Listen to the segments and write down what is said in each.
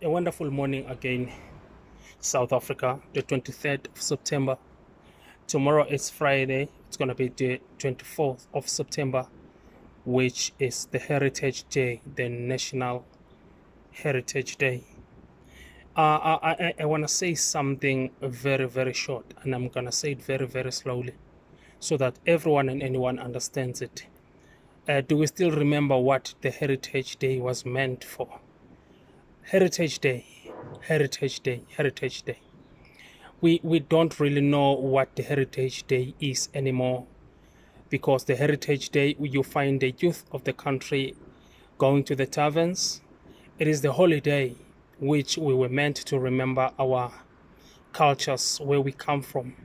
A wonderful morning again, South Africa, the 23rd of September. Tomorrow is Friday. It's going to be the 24th of September, which is the Heritage Day, the National Heritage Day. I want to say something very, very short, and I'm going to say it very, very slowly so that everyone and anyone understands it. Do we still remember what the Heritage Day was meant for? Heritage Day, Heritage Day, Heritage Day. We don't really know what the Heritage Day is anymore, because the Heritage Day, you find the youth of the country going to the taverns. It is the holiday which we were meant to remember our cultures, where we come from.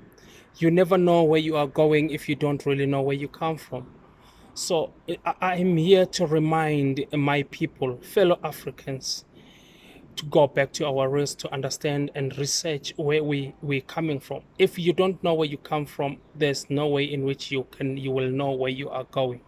You never know where you are going if you don't really know where you come from. So I am here to remind my people, fellow Africans, to go back to our roots, to understand and research where we're coming from. If you don't know where you come from, there's no way in which you will know where you are going.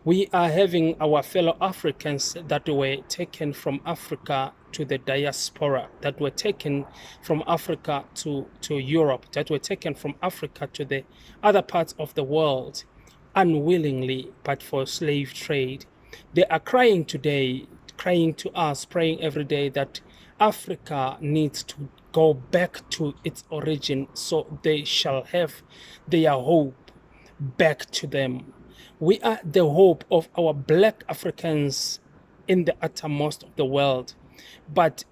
We are having our fellow Africans that were taken from Africa to the diaspora, that were taken from Africa to Europe, that were taken from Africa to the other parts of the world, unwillingly, but for slave trade. They are crying today, crying to us, praying every day that Africa needs to go back to its origin, so they shall have their hope back to them. We are the hope of our black Africans in the uttermost of the world. But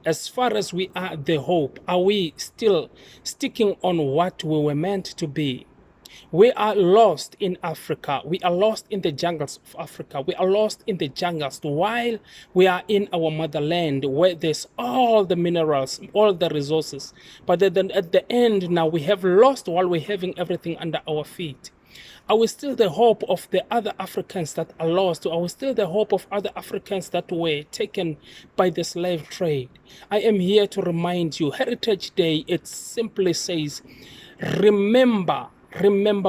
as far as we are the hope, are we still sticking on what we were meant to be? We are lost in Africa. We are lost in the jungles of Africa. We are lost in the jungles while we are in our motherland, where there's all the minerals, all the resources. But then at the end now, we have lost while we're having everything under our feet. Are we still the hope of the other Africans that are lost? Are we still the hope of other Africans that were taken by the slave trade? I am here to remind you, Heritage Day, it simply says, remember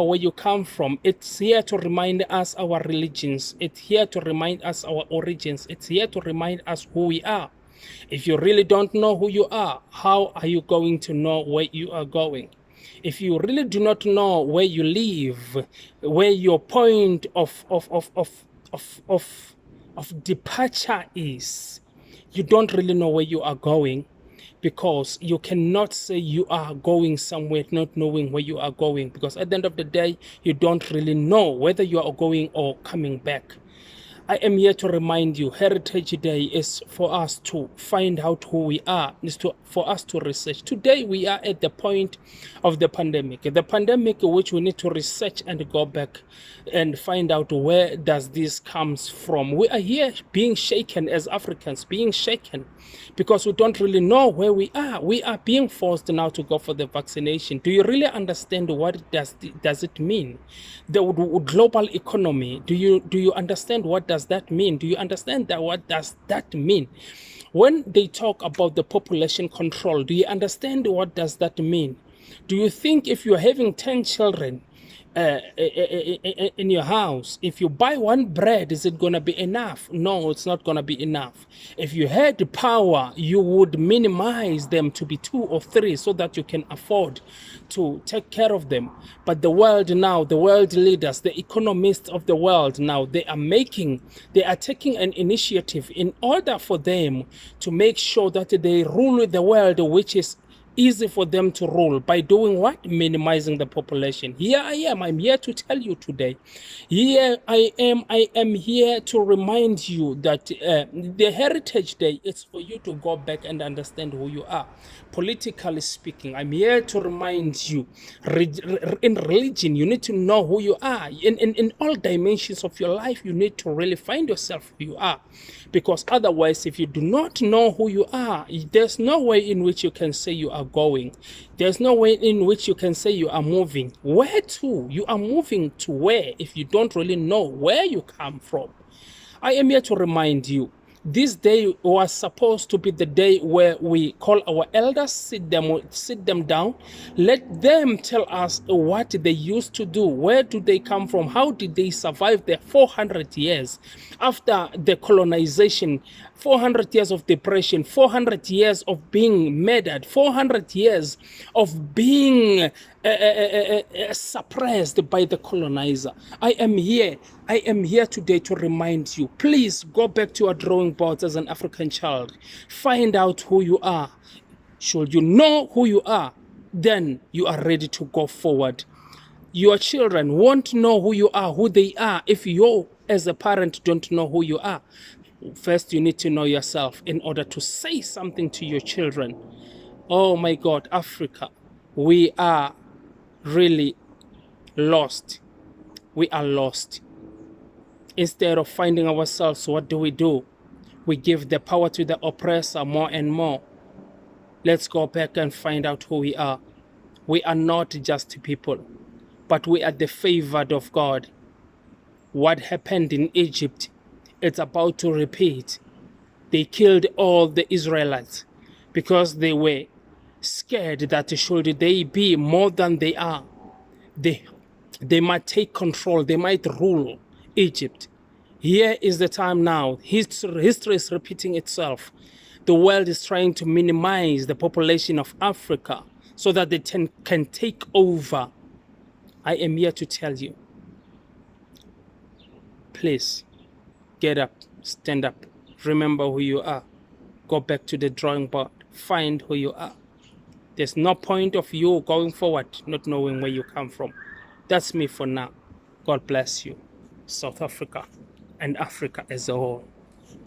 where you come from. It's here to remind us our religions. It's here to remind us our origins. It's here to remind us who we are. If you really don't know who you are, how are you going to know where you are going? If you really do not know where you live, where your point of departure is, you don't really know where you are going, because you cannot say you are going somewhere not knowing where you are going, because at the end of the day, you don't really know whether you are going or coming back. I am here to remind you, Heritage Day is for us to find out who we are, for us to research. Today, we are at the point of the pandemic which we need to research and go back and find out where does this comes from. We are here being shaken as Africans, being shaken because we don't really know where we are. We are being forced now to go for the vaccination. Do you really understand what does it mean? The global economy, do you understand what does that mean? Do you understand that what does that mean? When they talk about the population control, do you understand what does that mean? Do you think if you're having 10 children in your house, if you buy one bread, is it going to be enough? No, it's not going to be enough. If you had power, you would minimize them to be 2 or 3 so that you can afford to take care of them. But the world now, the world leaders, the economists of the world now, they are taking an initiative in order for them to make sure that they rule the world, which is easy for them to rule by doing what? Minimizing the population. Here I am. I'm here to tell you today. Here I am here to remind you that the Heritage Day is for you to go back and understand who you are. Politically speaking, I'm here to remind you, in religion, you need to know who you are. In all dimensions of your life, you need to really find yourself who you are. Because otherwise, if you do not know who you are, there's no way in which you can say you are going. There's no way in which you can say you are moving. Where to? You are moving to where if you don't really know where you come from? I am here to remind you, this day was supposed to be the day where we call our elders, sit them down, let them tell us what they used to do, where do they come from, how did they survive their 400 years, after the colonization, 400 years of depression, 400 years of being murdered, 400 years of being suppressed by the colonizer. I am here today to remind you, please go back to your drawing boards as an African child. Find out who you are. Should you know who you are, then you are ready to go forward. Your children won't know who you are, who they are, if you as a parent don't know who you are. First, you need to know yourself in order to say something to your children. Oh my God, Africa, we are really lost. We are lost. Instead of finding ourselves, what do? We give the power to the oppressor more and more. Let's go back and find out who we are. We are not just people, but we are the favored of God. What happened in Egypt, it's about to repeat. They killed all the Israelites because they were scared that should they be more than they are, they might take control, they might rule Egypt. Here is the time now. History is repeating itself. The world is trying to minimize the population of Africa so that they can take over. I am here to tell you, please get up, stand up, remember who you are, go back to the drawing board, find who you are. There's no point of you going forward not knowing where you come from. That's me for now. God bless you, South Africa and Africa as a whole.